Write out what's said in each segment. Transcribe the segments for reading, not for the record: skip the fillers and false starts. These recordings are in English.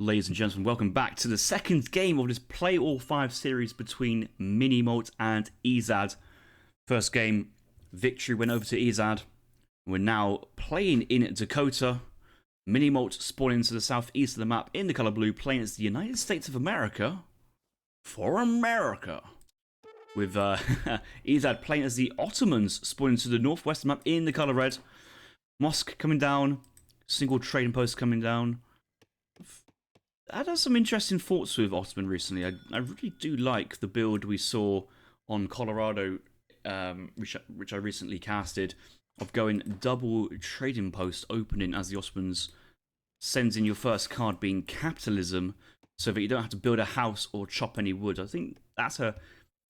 Ladies and gentlemen, welcome back to the second game of this Play All 5 series between Minimote and Ezad. First game, victory went over to Ezad. We're now playing in Dakota. Minimote spawning to the southeast of the map in the color blue, playing as the United States of America for America. With Ezad playing as the Ottomans, spawning to the northwest map in the color red. Musk coming down, single trading post coming down. I had some interesting thoughts with Ottoman recently. I really do like the build we saw on Colorado, which I recently casted, of going double trading post opening as the Ottomans sends in your first card being capitalism, so that you don't have to build a house or chop any wood. I think that's a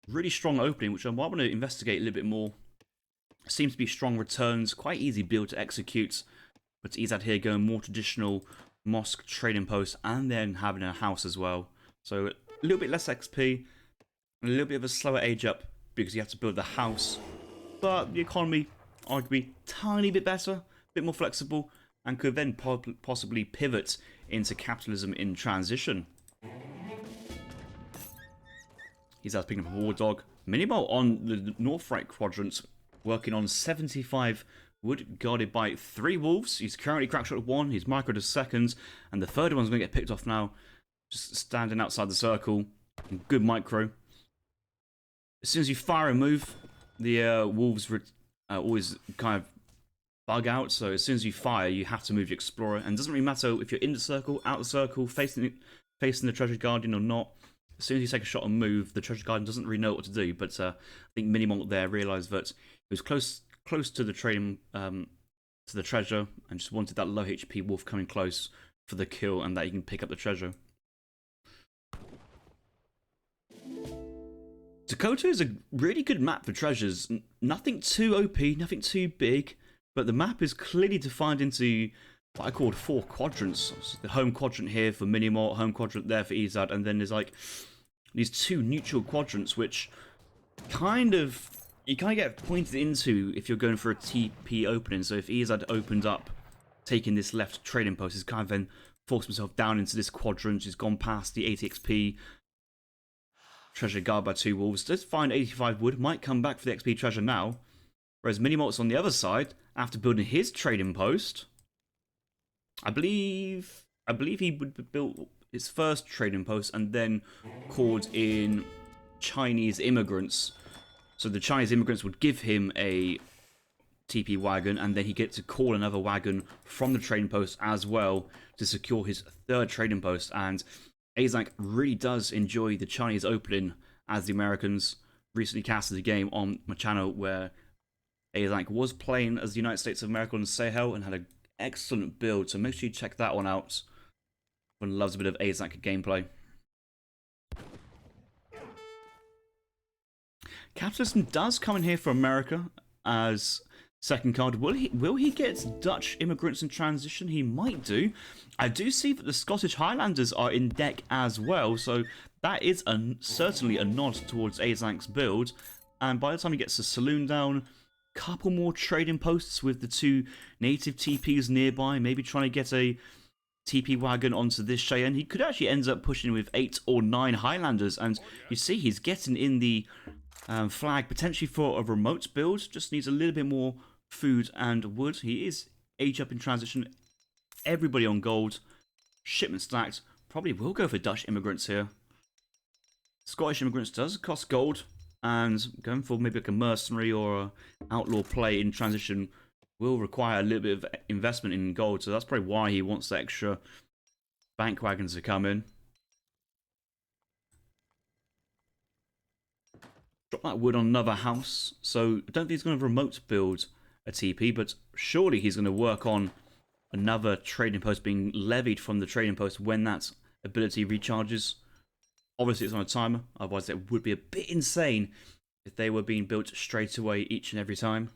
really strong opening, which I might want to investigate a little bit more. Seems to be strong returns, quite easy build to execute, but Ezad here going more traditional mosque trading post and then having a house as well. So a little bit less XP, and a little bit of a slower age up because you have to build the house. But the economy arguably tiny bit better, a bit more flexible, and could then possibly pivot into capitalism in transition. He's out picking up a war dog. Minimo on the north right quadrant, working on 75 wood, guarded by 3 wolves. He's currently crackshot at 1, he's microed as second, and the third one's going to get picked off now. Just standing outside the circle. Good micro. As soon as you fire and move, the wolves always kind of bug out. So as soon as you fire, you have to move your explorer. And it doesn't really matter if you're in the circle, out the circle, facing the treasure guardian or not. As soon as you take a shot and move, the treasure guardian doesn't really know what to do. But I think Minimont there realised that it was close to the trading, to the treasure, and just wanted that low HP wolf coming close for the kill, and that you can pick up the treasure. Dakota is a really good map for treasures. Nothing too OP, nothing too big, but the map is clearly defined into what I called 4 quadrants. So the home quadrant here for Minimort, home quadrant there for Ezad, and then there's like these 2 neutral quadrants, which you kind of get pointed into if you're going for a TP opening. So if Ezad opened up, taking this left trading post, he's kind of then forced himself down into this quadrant. He's gone past the 80 XP. Treasure guard by 2 wolves. Does find 85 wood. Might come back for the XP treasure now. Whereas Minimot's on the other side, after building his trading post, I believe he would build his first trading post and then called in Chinese immigrants. So the Chinese immigrants would give him a TP wagon, and then he gets to call another wagon from the trading post as well to secure his 3rd trading post. And Esoc really does enjoy the Chinese opening, as the Americans. Recently casted a game on my channel where Esoc was playing as the United States of America on Sahel and had an excellent build, so make sure you check that one out. Everyone loves a bit of Esoc gameplay. Capitalism does come in here for America as second card. Will he get Dutch immigrants in transition? He might do. I do see that the Scottish Highlanders are in deck as well, so that is certainly a nod towards Ezoc's build. And by the time he gets the saloon down, couple more trading posts with the 2 native TPs nearby, maybe trying to get a TP wagon onto this Cheyenne. He could actually end up pushing with 8 or 9 Highlanders, and you see he's getting in the flag potentially for a remote build. Just needs a little bit more food and wood. He is age up in transition. Everybody on gold. Shipment stacked. Probably will go for Dutch immigrants here. Scottish immigrants does cost gold, and going for maybe like a mercenary or a outlaw play in transition will require a little bit of investment in gold. So that's probably why he wants the extra bank wagons to come in. Drop that wood on another house. So I don't think he's going to remote build a TP, but surely he's going to work on another trading post being levied from the trading post when that ability recharges. Obviously it's on a timer, otherwise it would be a bit insane if they were being built straight away each and every time.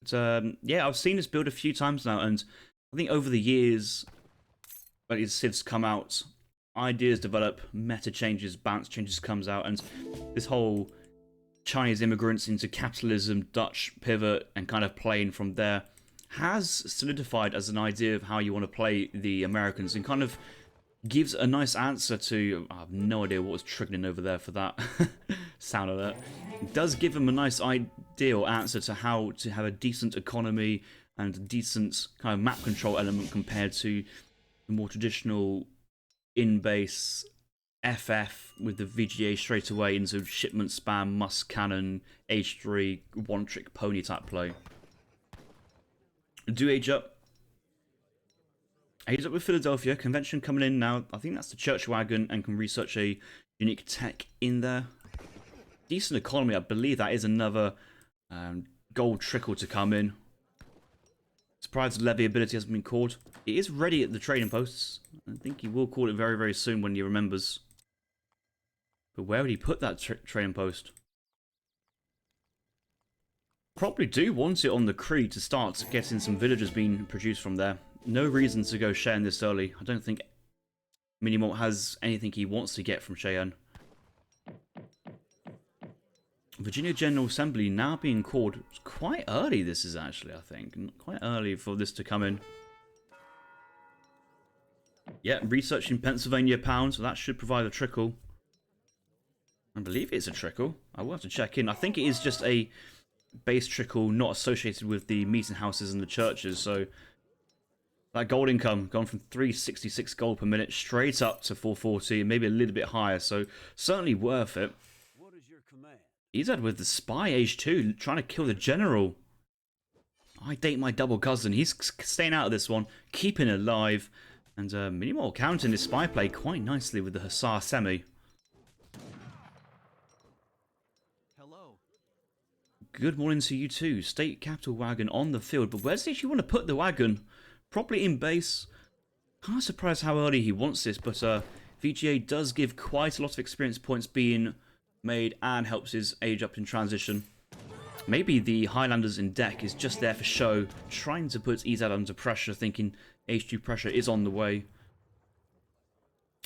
But yeah, I've seen this build a few times now, and I think over the years, when these Civs come out, ideas develop, meta changes, balance changes comes out, and this whole Chinese immigrants into capitalism, Dutch pivot, and kind of playing from there has solidified as an idea of how you want to play the Americans, and kind of gives a nice answer to... I have no idea what was triggering over there for that sound alert. Does give him a nice ideal answer to how to have a decent economy and a decent kind of map control element compared to the more traditional in-base FF with the VGA straight away into shipment spam, musk cannon, H3, one-trick pony type play. Do age up. Age up with Philadelphia. Convention coming in now. I think that's the church wagon and can research a unique tech in there. Decent economy. I believe that is another gold trickle to come in. Surprised the levy ability hasn't been called. It is ready at the trading posts. I think he will call it very, very soon when he remembers. But where would he put that trading post? Probably do want it on the Cree to start getting some villagers being produced from there. No reason to go Cheyenne this early. I don't think Minimalt has anything he wants to get from Cheyenne. Virginia General Assembly now being called. It's quite early this is actually, I think. Quite early for this to come in. Yeah, researching Pennsylvania pounds, so that should provide a trickle. I believe it's a trickle. I will have to check in. I think it is just a base trickle not associated with the meeting houses and the churches, so that gold income gone from 366 gold per minute straight up to 440, maybe a little bit higher, so certainly worth it. What is your command? Ezad with the spy age 2, trying to kill the general. I date my double cousin. He's staying out of this one, keeping it alive, and Minimalt counting his spy play quite nicely with the Hussar semi. Hello. Good morning to you too. State capital wagon on the field, but where does he actually want to put the wagon? Probably in base. Kind of surprised how early he wants this, but VGA does give quite a lot of experience points being made and helps his age up in transition. Maybe the Highlanders in deck is just there for show, trying to put Ezad under pressure, thinking H2 pressure is on the way.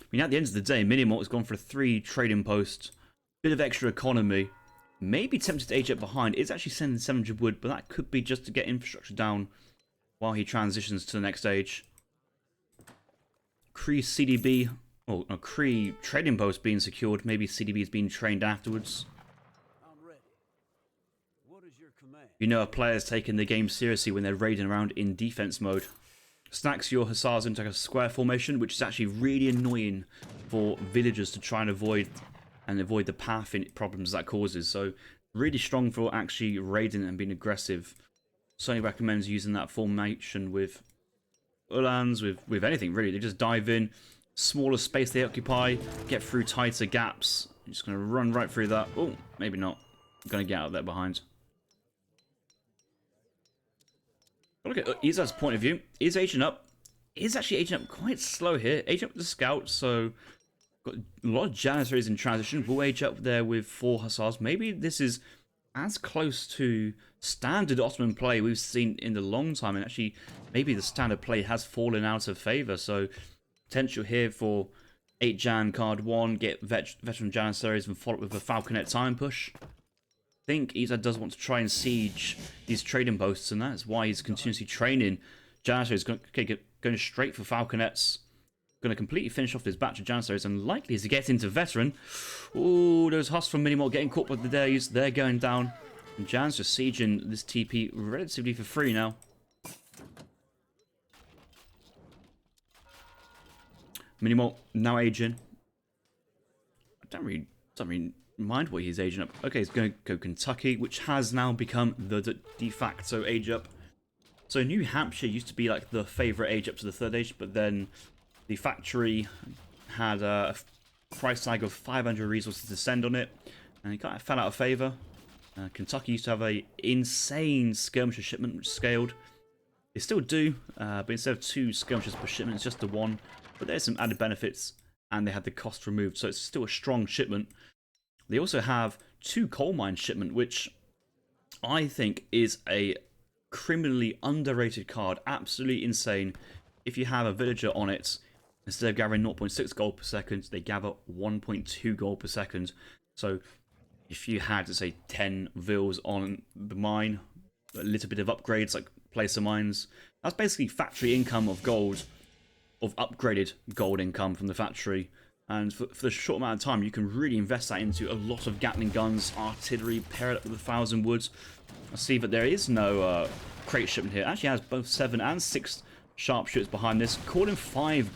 I mean, at the end of the day, Minimalt has gone for a 3 trading post, bit of extra economy. Maybe tempted to age up behind. It's actually sending 700 wood, but that could be just to get infrastructure down while he transitions to the next stage. Cree CDB, or no, Cree trading post being secured. Maybe CDB is being trained afterwards. I'm ready. What is your command? You know a player's taking the game seriously when they're raiding around in defense mode. Stacks your Hussars into like a square formation, which is actually really annoying for villagers to try and avoid the path problems that causes. So really strong for actually raiding and being aggressive. Certainly recommends using that formation with Uhlans, with anything really. They just dive in, smaller space they occupy, get through tighter gaps. I'm just going to run right through that. Oh, maybe not. I'm going to get out there behind. But look at Ezad's point of view. Is aging up. Is actually aging up quite slow here. Aging up with the scouts, so got a lot of janissaries in transition. Will age up there with 4 Hussars. Maybe this is as close to standard Ottoman play we've seen in a long time, and actually maybe the standard play has fallen out of favour, so potential here for 8 Jan card 1, get veteran janissaries and follow up with a falconet time push. I think Ezad does want to try and siege these trading posts, and that's why he's continuously training janissaries, going straight for falconets. Going to completely finish off this batch of janissaries and likely to get into veteran. Ooh, those Huss from Minimalt getting caught by the days. They're going down. And Jan's just sieging this TP relatively for free now. Minimalt now aging. I don't really mind what he's aging up. Okay, he's going to go Kentucky, which has now become the de facto age up. So New Hampshire used to be like the favourite age up to the 3rd age, but then the factory had a price tag of 500 resources to send on it, and it kind of fell out of favour. Kentucky used to have a insane skirmisher shipment which scaled. They still do, but instead of 2 skirmishers per shipment, it's just the 1. But there's some added benefits, and they had the cost removed, so it's still a strong shipment. They also have 2 coal mine shipment, which I think is a criminally underrated card. Absolutely insane. If you have a villager on it, instead of gathering 0.6 gold per second, they gather 1.2 gold per second. So if you had, say, 10 vills on the mine, a little bit of upgrades like placer mines, that's basically factory income of gold of upgraded gold income from the factory. And for the short amount of time, you can really invest that into a lot of gatling guns, artillery, pair it up with 1,000 woods. I see that there is no crate shipment here. It actually has both 7 and 6 sharpshooters behind this. Calling 5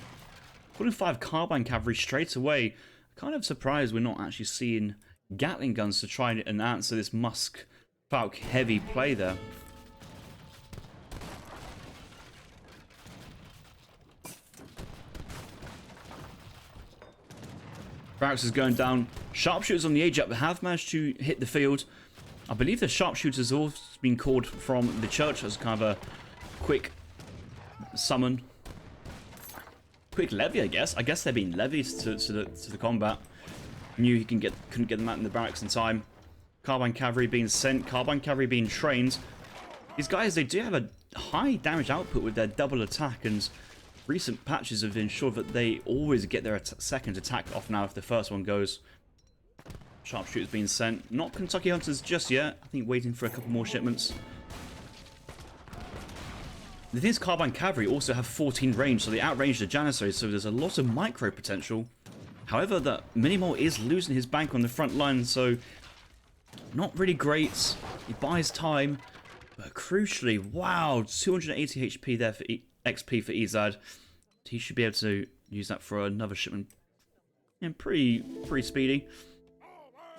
carbine cavalry straight away. Kind of surprised we're not actually seeing gatling guns to try and answer this musk falk heavy play there. Barracks is going down. Sharpshooters on the age up have managed to hit the field. I believe the sharpshooters have also been called from the church as kind of a quick summon. Quick levy, I guess. I guess they're being levied to the combat. Knew he couldn't get them out in the barracks in time. Carbine cavalry being sent. Carbine cavalry being trained. These guys, they do have a high damage output with their double attack, and recent patches have ensured that they always get their second attack off now if the first one goes. Sharpshooters being sent. Not Kentucky Hunters just yet. I think waiting for a couple more shipments. The thing is, Carbine Cavalry also have 14 range, so they outrange the janissaries, so there's a lot of micro potential. However, the Minimol is losing his bank on the front line, so not really great. He buys time, but crucially, wow, 280 HP there for XP for Ezad. He should be able to use that for another shipment. And pretty speedy.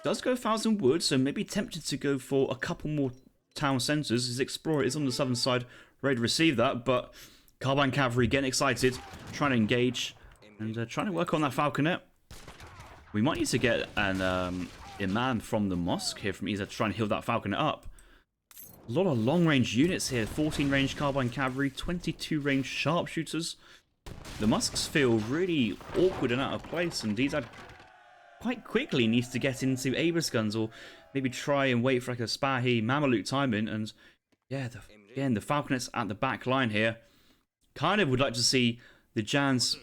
Does go 1,000 wood, so maybe tempted to go for a couple more town centres. His Explorer is on the southern side, ready to receive that, but Carbine Cavalry getting excited, trying to engage, and trying to work on that Falconet. We might need to get an Imam from the mosque here from Ezad to try and heal that Falconet up. A lot of long-range units here, 14 range Carbine Cavalry, 22 range Sharpshooters. The musks feel really awkward and out of place, and Ezad quite quickly needs to get into Abus guns, or maybe try and wait for like a Spahi Mameluke timing. And yeah, again, the Falconets at the back line here. Kind of would like to see the Jans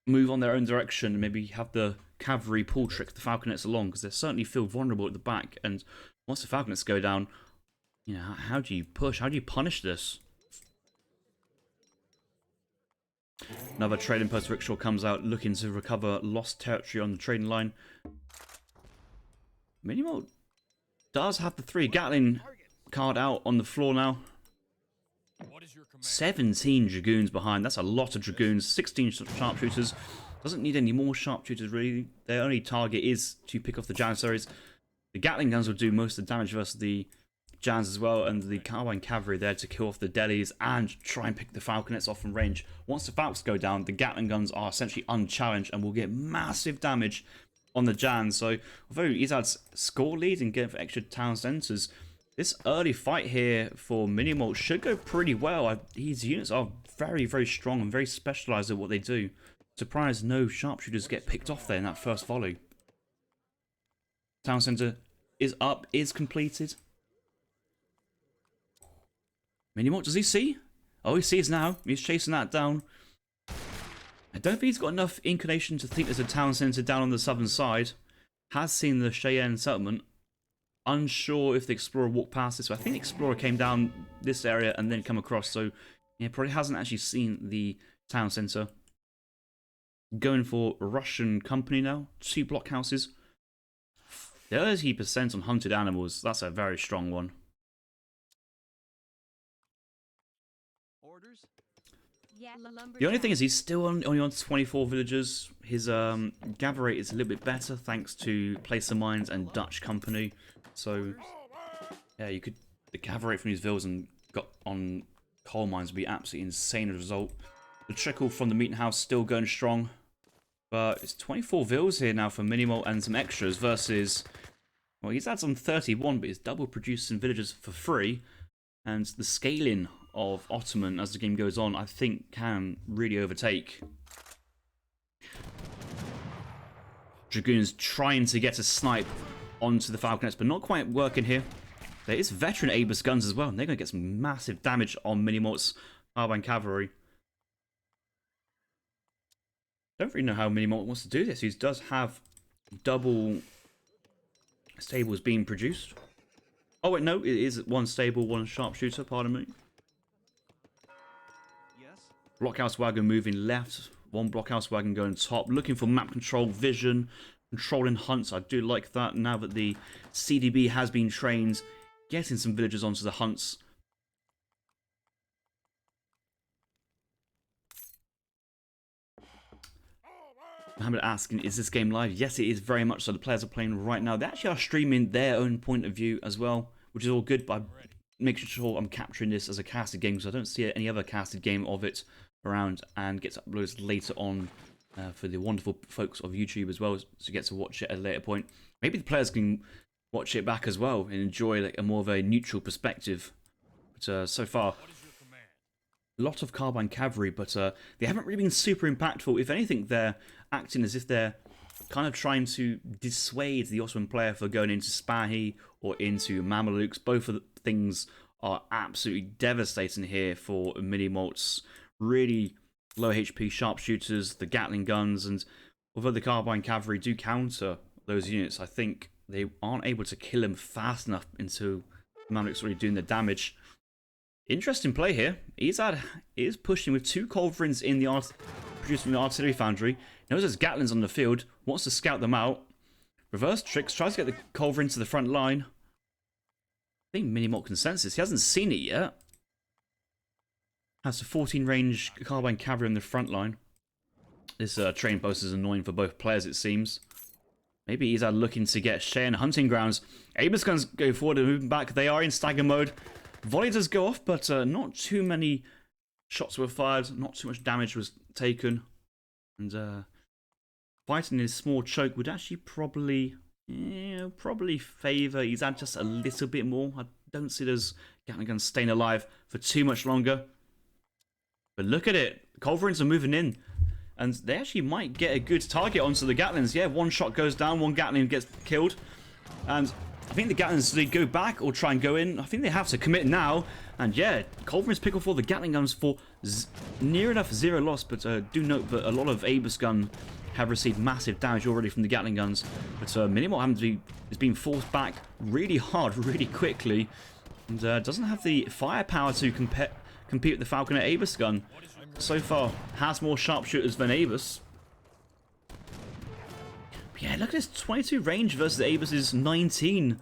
move on their own direction and maybe have the cavalry pull trick the Falconets along, because they certainly feel vulnerable at the back. And once the Falconets go down, you know, how do you push? How do you punish this? Another trading post rickshaw comes out looking to recover lost territory on the trading line. Minimo does have the 3 Gatling card out on the floor now. 17 Dragoons behind. That's a lot of Dragoons. 16 Sharpshooters. Doesn't need any more Sharpshooters really. Their only target is to pick off the janissaries. The Gatling guns will do most of the damage versus the Jans as well, and the Carbine Cavalry there to kill off the delis and try and pick the Falconets off from range. Once the Falcons go down, the Gatling guns are essentially unchallenged and will get massive damage on the Jans. So although Ezad's score lead and getting for extra town centres, this early fight here for Minimalt should go pretty well. These units are very, very strong and very specialised at what they do. Surprised no Sharpshooters get picked off there in that first volley. Town centre is up, is completed. Minimalt, does he see? Oh, he sees now. He's chasing that down. I don't think he's got enough inclination to think there's a town centre down on the southern side. Has seen the Cheyenne settlement. Unsure if the Explorer walked past this. I think the Explorer came down this area and then come across. So, yeah, probably hasn't actually seen the town centre. Going for Russian company now. 2 blockhouses. 30% on hunted animals. That's a very strong one. The only thing is he's still only on 24 villagers. His gather rate is a little bit better thanks to Placer Mines and Dutch Company. So yeah, you could the gather rate from these villas and got on coal mines would be absolutely insane as a result. The trickle from the meeting house still going strong, but it's 24 vills here now for Minimalt and some extras versus, well, he's had some 31, but he's double producing villagers for free, and the scaling of Ottoman as the game goes on, I think, can really overtake. Dragoons trying to get a snipe onto the Falconets, but not quite working here. There is veteran Abus guns as well, and they're going to get some massive damage on Minimalt's Carbine Cavalry. Don't really know how Minimalt wants to do this. He does have double stables being produced. Oh wait, no, it is 1 stable, 1 sharpshooter, pardon me. Blockhouse wagon moving left One blockhouse wagon going top. Looking for map control, vision, controlling hunts. I do like that now that the CDB has been trained. Getting some villagers onto the hunts. Mohammed asking, is this game live? Yes, it is very much so. The players are playing right now. They actually are streaming their own point of view as well, which is all good, but I'm making sure I'm capturing this as a casted game because I don't see any other casted game of it around, and gets uploaded later on for the wonderful folks of YouTube as well, so you get to watch it at a later point. Maybe the players can watch it back as well and enjoy like a more of a neutral perspective. But so far, a lot of carbine cavalry, but they haven't really been super impactful. If anything, they're acting as if they're kind of trying to dissuade the Ottoman player for going into Spahi or into Mamelukes. Both of the things are absolutely devastating here for mini-malts. Really low HP sharpshooters, the gatling guns, and although the carbine cavalry do counter those units, I think they aren't able to kill them fast enough until Mamelukes already doing the damage. Interesting play here. Ezad is pushing with 2 culverins in the produced from the artillery foundry. Knows there's gatlings on the field, wants to scout them out. Reverse tricks, tries to get the culverin to the front line. I think mini-malt consensus. He hasn't seen it yet. Has a 14 range carbine cavalry on the front line. This train post is annoying for both players, it seems. Maybe Ezad looking to get Cheyenne hunting grounds. Abus guns go forward and moving back. They are in stagger mode. Volley does go off, but not too many shots were fired. Not too much damage was taken. And fighting his small choke would actually probably favour Ezad just a little bit more. I don't see those Gatling guns staying alive for too much longer. But look at it. Culverins are moving in. And they actually might get a good target onto the Gatlings. Yeah, one shot goes down, one Gatling gets killed. And I think the Gatlings, they go back or try and go in. I think they have to commit now. And yeah, Culverins pick off all the Gatling guns for near enough 0 loss. But do note that a lot of Abus gun have received massive damage already from the Gatling guns. But Minimalt is being forced back really hard, really quickly. And doesn't have the firepower to compete with the Falconer Abus gun. So far, has more sharpshooters than Abus. But yeah, look at this 22 range versus Abus's 19. A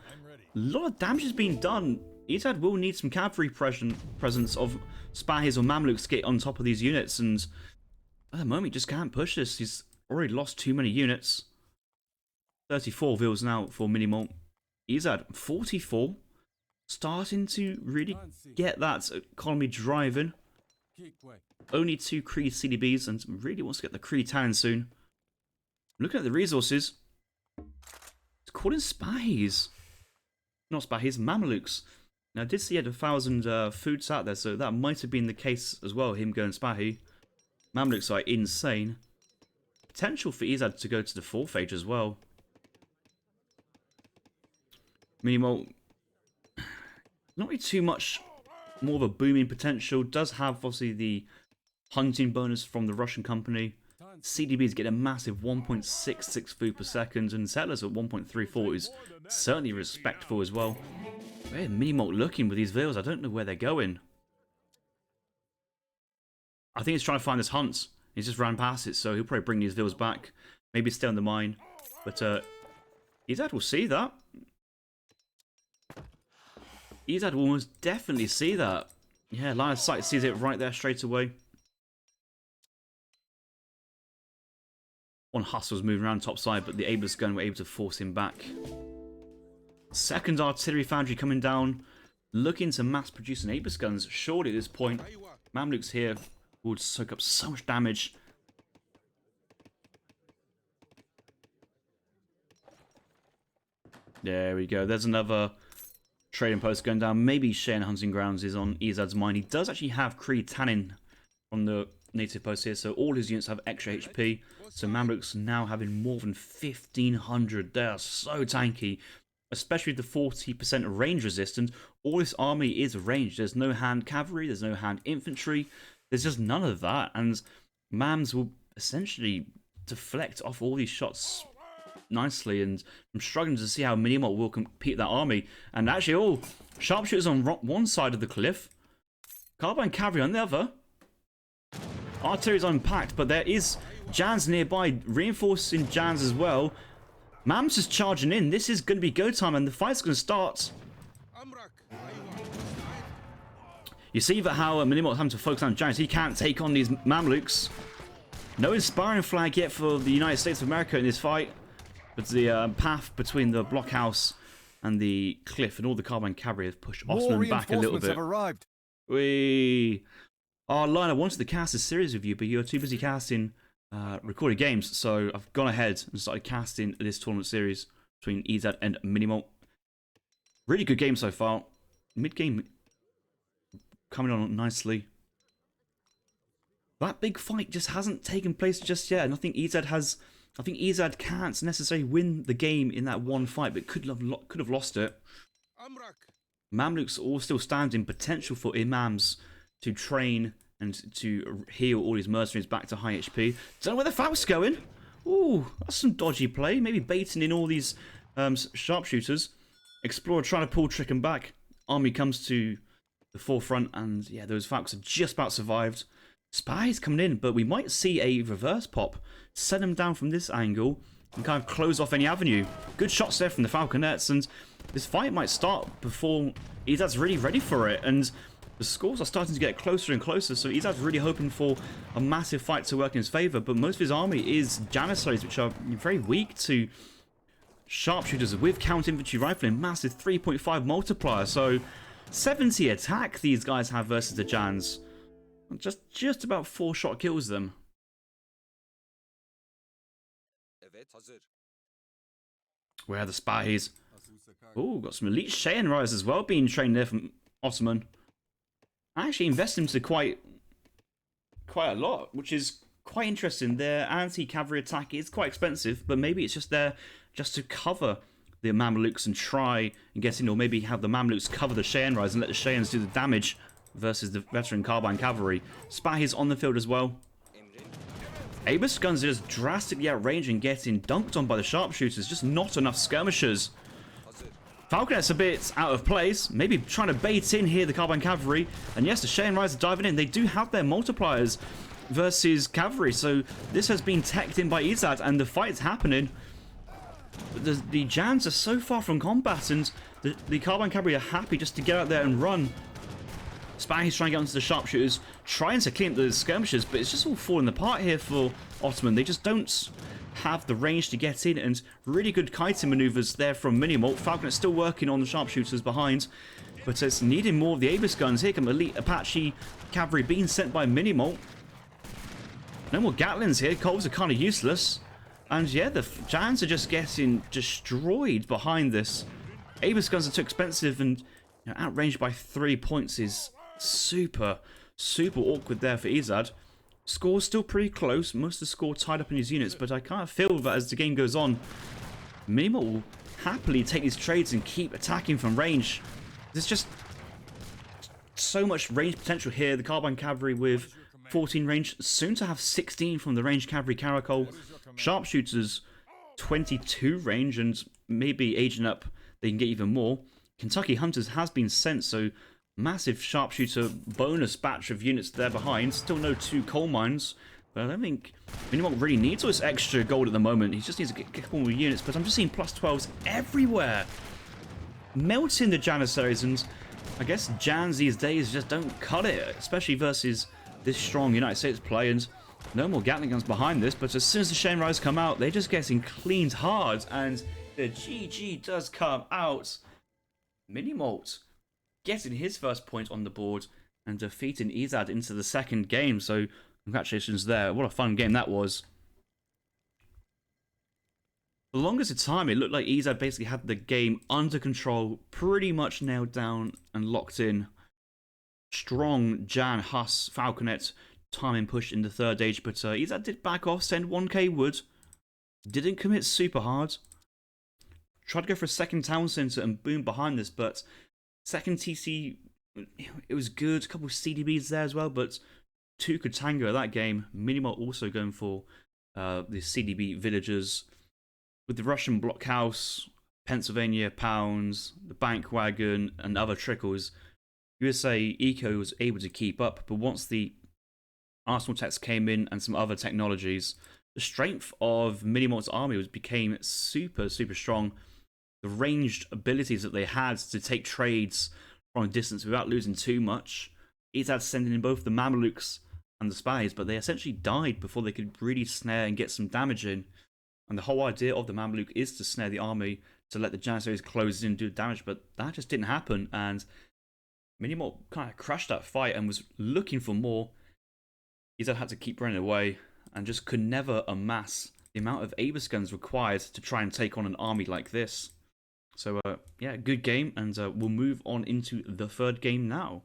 lot of damage has been done. Ezad will need some cavalry presence of Spahis or Mamluks to get on top of these units, and at the moment he just can't push this. He's already lost too many units. 34 vills now for Minimalt. Ezad 44. Starting to really get that economy driving. Only 2 Creed CDBs and really wants to get the Creed Talon soon. Looking at the resources, it's calling Spahis. Not Spahis, Mamelukes. Now I did see he had 1,000 foods out there, so that might have been the case as well, him going Spahi. Mamelukes are insane. Potential for Ezad to go to the 4th age as well. Minimalt, not really too much more of a booming potential. Does have obviously the hunting bonus from the Russian company. CDBs get a massive 1.66 food per second, and settlers at 1.34 is certainly respectful as well. Where Minimalt looking with these villas? I don't know where they're going. I think he's trying to find this hunt. He's just ran past it, so he'll probably bring these villas back. Maybe stay on the mine. But Ezad will see that. Ezad will almost definitely see that. Yeah, line of sight sees it right there straight away. One hustle's moving around top side, but the Abus gun were able to force him back. Second artillery foundry coming down, looking to mass produce an Abus guns. Surely at this point, Mamluks here would soak up so much damage. There we go. There's another trading post going down. Maybe Cheyenne Hunting Grounds is on Ezad's mind. He does actually have Creed Tannin on the native post here, so all his units have extra HP. So Mamluks now having more than 1,500. They are so tanky, especially the 40% range resistant. All this army is ranged. There's no hand cavalry, there's no hand infantry. There's just none of that, and Mams will essentially deflect off all these shots nicely, and I'm struggling to see how Minimalt will compete that army. And actually, all sharpshooters on one side of the cliff, carbine cavalry on the other. Artillery's unpacked, but there is Jans nearby, reinforcing Jans as well. Mams is charging in. This is going to be go time, and the fight's going to start. You see that how Minimo's having to focus on Jans. He can't take on these Mamluks. No inspiring flag yet for the United States of America in this fight. But the path between the blockhouse and the cliff and all the carbine cavalry have pushed Ottoman back a little bit. Have arrived. Lionel, I wanted to cast a series with you, but you're too busy casting recorded games, so I've gone ahead and started casting this tournament series between Ezad and Minimo. Really good game so far. Mid-game coming on nicely. That big fight just hasn't taken place just yet, and I think Ezad can't necessarily win the game in that one fight, but could have lost it. Mamluks all still standing, potential for Imams to train and to heal all his mercenaries back to high HP. Don't know where the Falc's going. Ooh, that's some dodgy play. Maybe baiting in all these sharpshooters. Explorer trying to pull Trick back. Army comes to the forefront, and yeah, those Falcons have just about survived. Spies coming in, but we might see a reverse pop. Send them down from this angle and kind of close off any avenue. Good shots there from the Falconets, and this fight might start before Ezad's really ready for it. And the scores are starting to get closer and closer, so Ezad's really hoping for a massive fight to work in his favour. But most of his army is janissaries, which are very weak to sharpshooters with counter-infantry rifling. Massive 3.5 multiplier, so 70 attack these guys have versus the Jans. Just about 4-shot kills them. Where are the spies? Oh, got some elite Cheyenne riders as well being trained there from Ottoman. I actually invested into quite a lot, which is quite interesting. Their anti-cavalry attack is quite expensive, but maybe it's just there just to cover the Mamelukes and try and get in, or maybe have the Mamelukes cover the Cheyenne riders and let the Cheyennes do the damage versus the veteran carbine cavalry. Spies on the field as well. Abus guns are just drastically outrange and getting dunked on by the sharpshooters. Just not enough skirmishers. Falconet's a bit out of place. Maybe trying to bait in here the carbine cavalry. And yes, the Cheyenne riders are diving in. They do have their multipliers versus cavalry. So this has been teched in by Ezad, and the fight's happening. The Jans are so far from combat, and the carbine cavalry are happy just to get out there and run. Spies trying to get onto the sharpshooters, trying to clean up the skirmishers, but it's just all falling apart here for Ottoman. They just don't have the range to get in, and really good kiting maneuvers there from Minimolt. Falconet's still working on the sharpshooters behind, but it's needing more of the Abus guns. Here come elite Apache cavalry being sent by Minimolt. No more Gatlings here. Coles are kind of useless. And yeah, the Jans are just getting destroyed behind this. Abus guns are too expensive, and outranged by 3 points is super awkward there for Ezad. Score's still pretty close. Most of the score tied up in his units, but I kind of feel that as the game goes on, Minimo will happily take these trades and keep attacking from range. There's just so much range potential here. The carbine cavalry with 14 range, soon to have 16 from the ranged cavalry caracol. Sharpshooters 22 range, and maybe aging up they can get even more. Kentucky Hunters has been sent, so massive sharpshooter bonus batch of units there behind. Still no 2 coal mines, but I don't think anyone really needs all this extra gold at the moment. He just needs to get a couple more units, but I'm just seeing +12s everywhere. Melting the janissaries, and I guess Jans these days just don't cut it, especially versus this strong United States play, and no more Gatling guns behind this, but as soon as the Cheyenne riders come out, they're just getting cleaned hard, and the GG does come out. Minimolt getting his first point on the board and defeating Ezad into the second game, so congratulations there. What a fun game that was. For the longest of time, it looked like Ezad basically had the game under control, pretty much nailed down and locked in. Strong Jan Huss Falconet timing push in the third age, but Ezad did back off, send 1k wood, didn't commit super hard. Tried to go for a second town centre and boom behind this, but second TC, it was good. A couple of CDBs there as well, but 2 could tango that game. Minimo also going for the CDB villagers. With the Russian blockhouse, Pennsylvania pounds, the bank wagon, and other trickles, USA Eco was able to keep up, but once the Arsenal techs came in and some other technologies, the strength of Minimont's army became super, super strong. The ranged abilities that they had to take trades from a distance without losing too much. Ezad sending in both the Mamelukes and the spies, but they essentially died before they could really snare and get some damage in. And the whole idea of the Mameluke is to snare the army, to let the janissaries close in and do damage, but that just didn't happen, and Minimalt kind of crashed that fight and was looking for more. Ezad had to keep running away and just could never amass the amount of Aegis guns required to try and take on an army like this. So, yeah, good game, and we'll move on into the third game now.